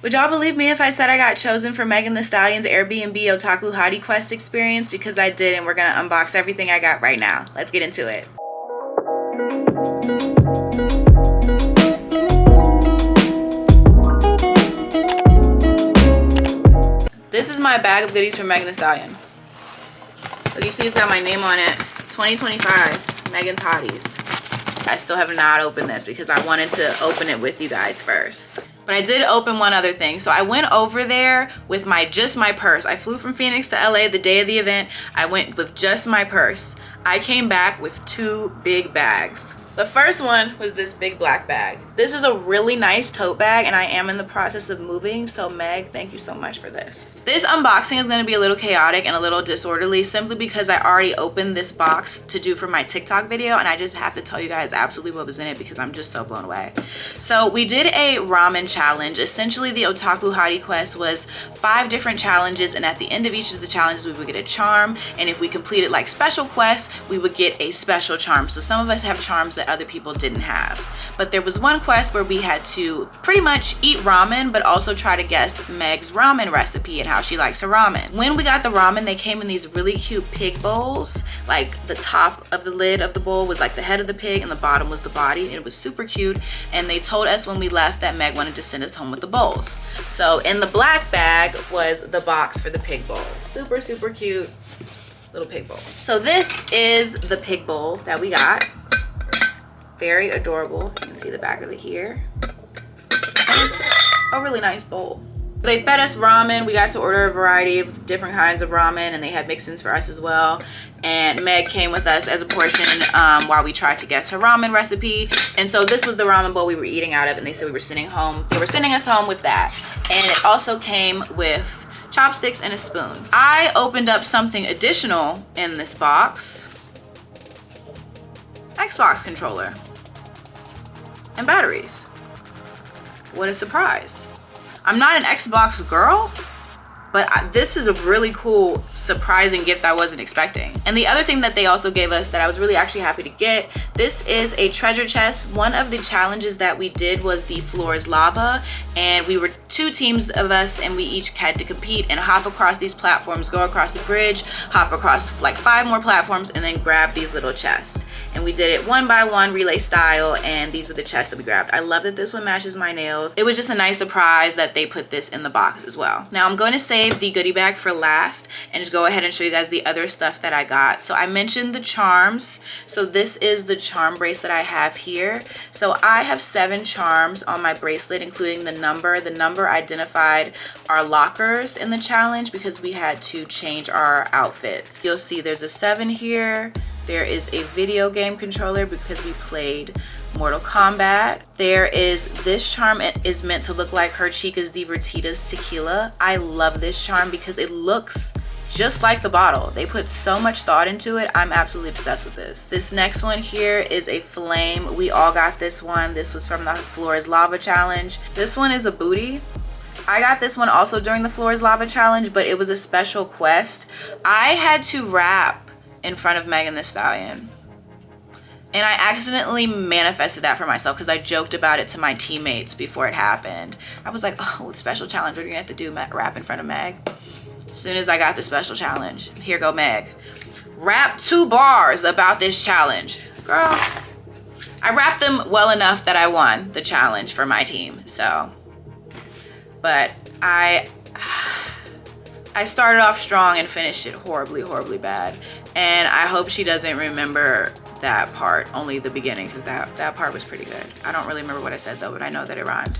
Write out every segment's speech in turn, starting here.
Would y'all believe me if I said I got chosen for Megan Thee Stallion's AirBNB Otaku Hottie Quest experience? Because I did, and we're gonna unbox everything I got right now. Let's get into it. This is my bag of goodies from Megan Thee Stallion. So you see it's got my name on it. 2025 Megan's Hotties. I still have not opened this because I wanted to open it with you guys first. But I did open one other thing. So I went over there with just my purse. I flew from Phoenix to LA the day of the event. I went with just my purse. I came back with 2 big bags. The first one was this big black bag. This is a really nice tote bag, and I am in the process of moving, so Meg, thank you so much for this. This unboxing is gonna be a little chaotic and a little disorderly simply because I already opened this box to do for my TikTok video, and I just have to tell you guys absolutely what was in it because I'm just so blown away. So we did a ramen challenge. Essentially, the Otaku Hottie Quest was 5 different challenges, and at the end of each of the challenges, we would get a charm, and if we completed like special quests, we would get a special charm. So some of us have charms that other people didn't have. But there was one quest where we had to pretty much eat ramen, but also try to guess Meg's ramen recipe and how she likes her ramen. When we got the ramen, they came in these really cute pig bowls. Like the top of the lid of the bowl was like the head of the pig and the bottom was the body, and it was super cute. And they told us when we left that Meg wanted to send us home with the bowls. So in the black bag was the box for the pig bowl. Super, super cute little pig bowl. So this is the pig bowl that we got. Very adorable. You can see the back of it here. And it's a really nice bowl. They fed us ramen. We got to order a variety of different kinds of ramen, and they had mix-ins for us as well. And Meg came with us as a portion while we tried to guess her ramen recipe. And so this was the ramen bowl we were eating out of, and they said we were sending home. They were sending us home with that. And it also came with chopsticks and a spoon. I opened up something additional in this box. Xbox controller and batteries. What a surprise. I'm not an Xbox girl, but this is a really cool, surprising gift I wasn't expecting. And the other thing that they also gave us that I was really actually happy to get, this is a treasure chest. One of the challenges that we did was the floor is lava, and we were 2 teams of us, and we each had to compete and hop across these platforms, go across the bridge, hop across like 5 more platforms, and then grab these little chests. And we did it 1 by 1 relay style, and these were the chests that we grabbed. I love that this one matches my nails. It was just a nice surprise that they put this in the box as well. Now I'm going to save the goodie bag for last and just go ahead and show you guys the other stuff that I got. So I mentioned the charms. So this is the charm bracelet I have here. So I have 7 charms on my bracelet, including the number. The number identified our lockers in the challenge because we had to change our outfits. You'll see there's a 7 here. There is a video game controller because we played Mortal Kombat. There is this charm. It is meant to look like Her Chicas Divertidas Tequila. I love this charm because it looks just like the bottle. They put so much thought into it. I'm absolutely obsessed with this. This next one here is a flame. We all got this one. This was from the Floor is Lava challenge. This one is a booty. I got this one also during the Floor is Lava challenge, but it was a special quest. I had to rap in front of Megan Thee Stallion, and I accidentally manifested that for myself because I joked about it to my teammates before it happened. I was like, oh, special challenge, we're gonna have to do rap in front of Meg. As soon as I got the special challenge, here go Meg. Rap 2 bars about this challenge. Girl, I rapped them well enough that I won the challenge for my team. So, but I started off strong and finished it horribly, horribly bad. And I hope she doesn't remember that part, only the beginning, because that part was pretty good. I don't really remember what I said though, but I know that it rhymed.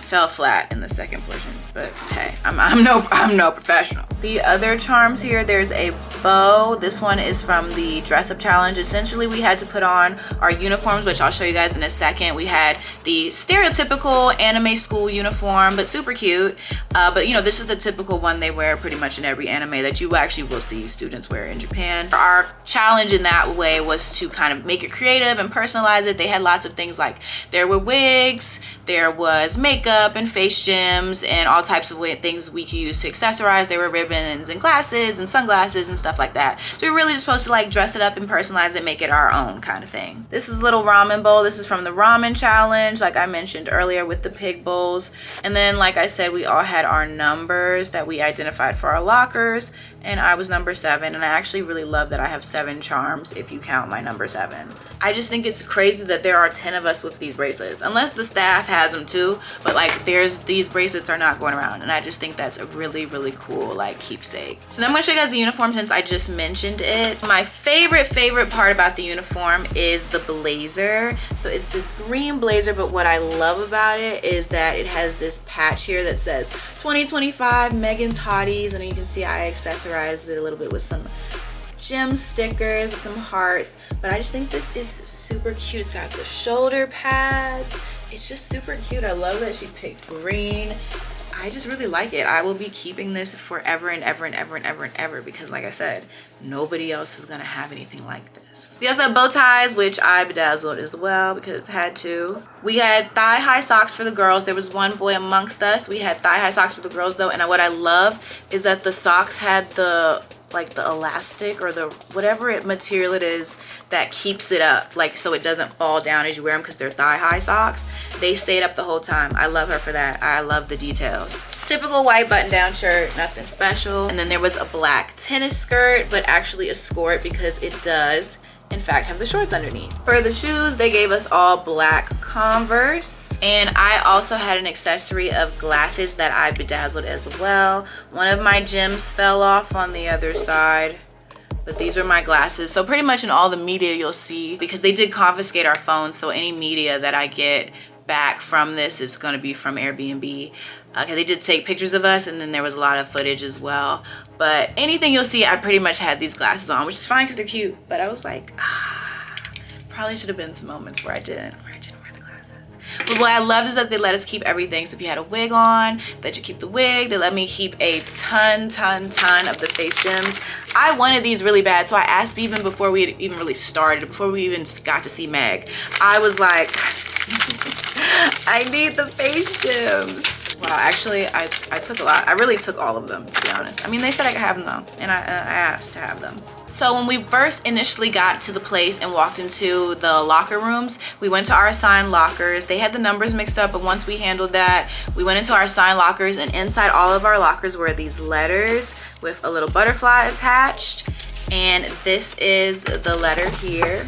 Fell flat in the second portion, but hey, I'm no professional. The other charms here, there's a bow. This one is from the dress up challenge. Essentially, we had to put on our uniforms, which I'll show you guys in a second. We had the stereotypical anime school uniform, but super cute. But you know, this is the typical one they wear pretty much in every anime that you actually will see students wear in Japan. Our challenge in that way was to kind of make it creative and personalize it. They had lots of things like there were wigs, there was was makeup and face gems and all types of things we could use to accessorize. There were ribbons and glasses and sunglasses and stuff like that. So we were really just supposed to like dress it up and personalize it, make it our own kind of thing. This is a little ramen bowl. This is from the ramen challenge, like I mentioned earlier with the pig bowls. And then, like I said, we all had our numbers that we identified for our lockers, and I was number 7, and I actually really love that I have 7 charms if you count my number 7. I just think it's crazy that there are 10 of us with these bracelets, unless the staff has them too, but like these bracelets are not going around, and I just think that's a really cool like keepsake. So now I'm going to show you guys the uniform since I just mentioned it. My favorite part about the uniform is the blazer. So it's this green blazer, but what I love about it is that it has this patch here that says 2025 Megan's Hotties, and you can see I accessorized it a little bit with some gem stickers, some hearts, but I just think this is super cute. It's got the shoulder pads. It's just super cute. I love that she picked green. I just really like it. I will be keeping this forever and ever and ever and ever and ever because, like I said, nobody else is gonna have anything like this. We also have bow ties, which I bedazzled as well because I had to. We had thigh-high socks for the girls. There was one boy amongst us. We had thigh-high socks for the girls though, and what I love is that the socks had the elastic or the whatever material it is that keeps it up, like so it doesn't fall down as you wear them because they're thigh-high socks. They stayed up the whole time. I love her for that. I love the details. Typical white button-down shirt, nothing special. And then there was a black tennis skirt, but actually a skirt because it does in fact have the shorts underneath. For the shoes, they gave us all black Converse, and I also had an accessory of glasses that I bedazzled as well. One of my gems fell off on the other side, but these are my glasses. So pretty much in all the media you'll see, because they did confiscate our phones, so any media that I get back from this is going to be from AirBNB. Okay, they did take pictures of us, and then there was a lot of footage as well. But anything you'll see, I pretty much had these glasses on, which is fine because they're cute. But I was like, probably should have been some moments where I didn't wear the glasses. But what I loved is that they let us keep everything. So if you had a wig on, that you keep the wig. They let me keep a ton of the face gems. I wanted these really bad, so I asked even before we had even really started, before we even got to see Meg. I was like, I need the face gems. Wow, actually, I took a lot. I really took all of them, to be honest. I mean, they said I could have them though, and I asked to have them. So when we first initially got to the place and walked into the locker rooms, we went to our assigned lockers. They had the numbers mixed up, but once we handled that, we went into our assigned lockers, and inside all of our lockers were these letters with a little butterfly attached. And this is the letter here,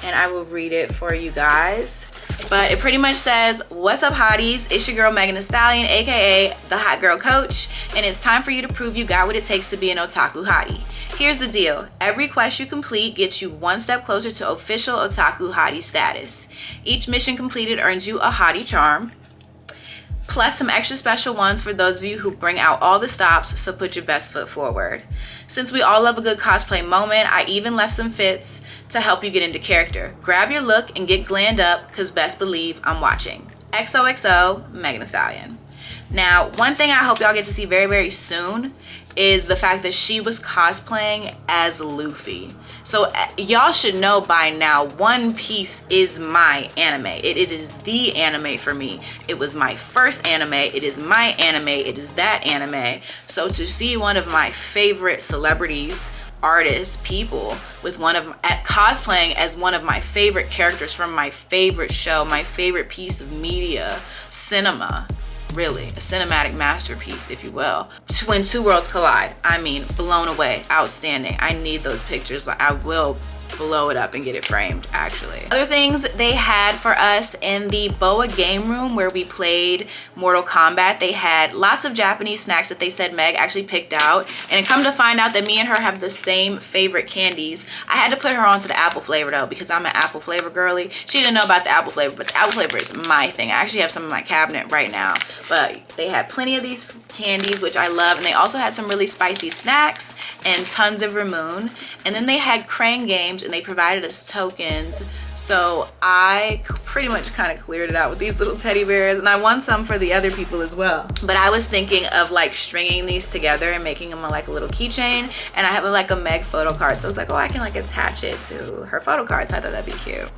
and I will read it for you guys. But it pretty much says, "What's up, hotties? It's your girl Megan Thee Stallion, aka the Hot Girl Coach, and it's time for you to prove you got what it takes to be an otaku hottie. Here's the deal. Every quest you complete gets you one step closer to official otaku hottie status. Each mission completed earns you a hottie charm, plus some extra special ones for those of you who bring out all the stops, so put your best foot forward. Since we all love a good cosplay moment, I even left some fits to help you get into character. Grab your look and get glammed up, because best believe I'm watching. XOXO, Megan Thee Stallion." Now, one thing I hope y'all get to see very soon is the fact that she was cosplaying as Luffy. So y'all should know by now, One Piece is my anime. It is the anime for me. It was my first anime. It is my anime. It is that anime. So to see one of my favorite celebrities, artists, people with cosplaying as one of my favorite characters from my favorite show, my favorite piece of media, cinema, really a cinematic masterpiece, if you will. When two worlds collide, I mean, blown away, outstanding. I need those pictures. Like, I will blow it up and get it framed, actually. Other things they had for us in the BOA game room where we played Mortal Kombat, they had lots of Japanese snacks that they said Meg actually picked out, and come to find out that me and her have the same favorite candies. I had to put her onto the apple flavor though, because I'm an apple flavor girly. She didn't know about the apple flavor, but the apple flavor is my thing. I actually have some in my cabinet right now, but they had plenty of these candies, which I love, and they also had some really spicy snacks and tons of Ramoon. And then they had crane games, and they provided us tokens. So I pretty much kind of cleared it out with these little teddy bears, and I won some for the other people as well. But I was thinking of like stringing these together and making them like a little keychain, and I have like a Meg photo card, so I was like, oh, I can like attach it to her photo card, so I thought that'd be cute.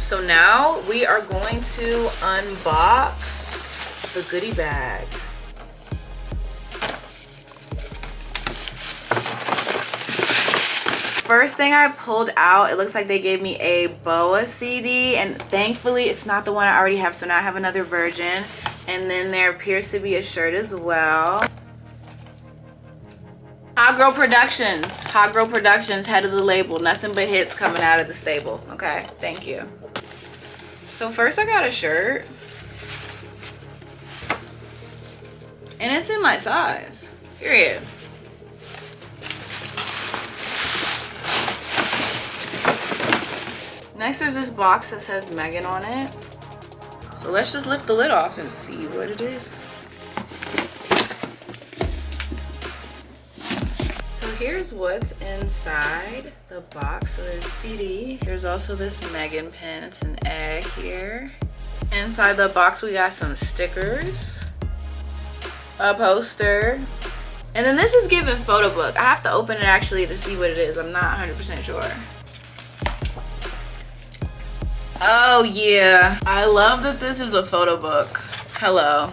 So now we are going to unbox the goodie bag. First thing I pulled out, it looks like they gave me a BOA CD, and thankfully it's not the one I already have, so now I have another version. And then there appears to be a shirt as well. Hot Girl Productions. Hot Girl Productions, head of the label. Nothing but hits coming out of the stable. Okay, thank you. So first I got a shirt. And it's in my size. Period. Next there's this box that says Megan on it. So let's just lift the lid off and see what it is. So here's what's inside the box. So there's CD. There's also this Megan pin. It's an egg here. Inside the box we got some stickers, a poster, and then this is given photo book. I have to open it actually to see what it is. I'm not 100% sure. Oh yeah, I love that this is a photo book. Hello.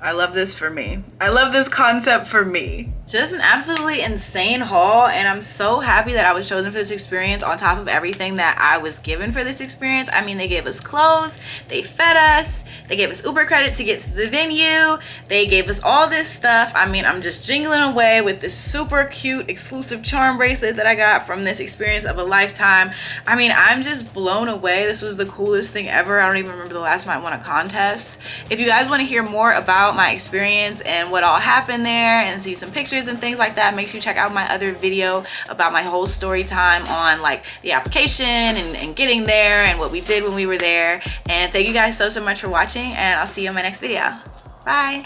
I love this for me. I love this concept for me. Just an absolutely insane haul, and I'm so happy that I was chosen for this experience on top of everything that I was given for this experience. I mean, they gave us clothes, they fed us, they gave us Uber credit to get to the venue, they gave us all this stuff. I mean, I'm just jingling away with this super cute exclusive charm bracelet that I got from this experience of a lifetime. I mean, I'm just blown away. This was the coolest thing ever. I don't even remember the last time I won a contest. If you guys want to hear more about my experience and what all happened there and see some pictures and things like that, make sure you check out my other video about my whole story time on like the application and getting there and what we did when we were there. And thank you guys so much for watching, and I'll see you in my next video. Bye.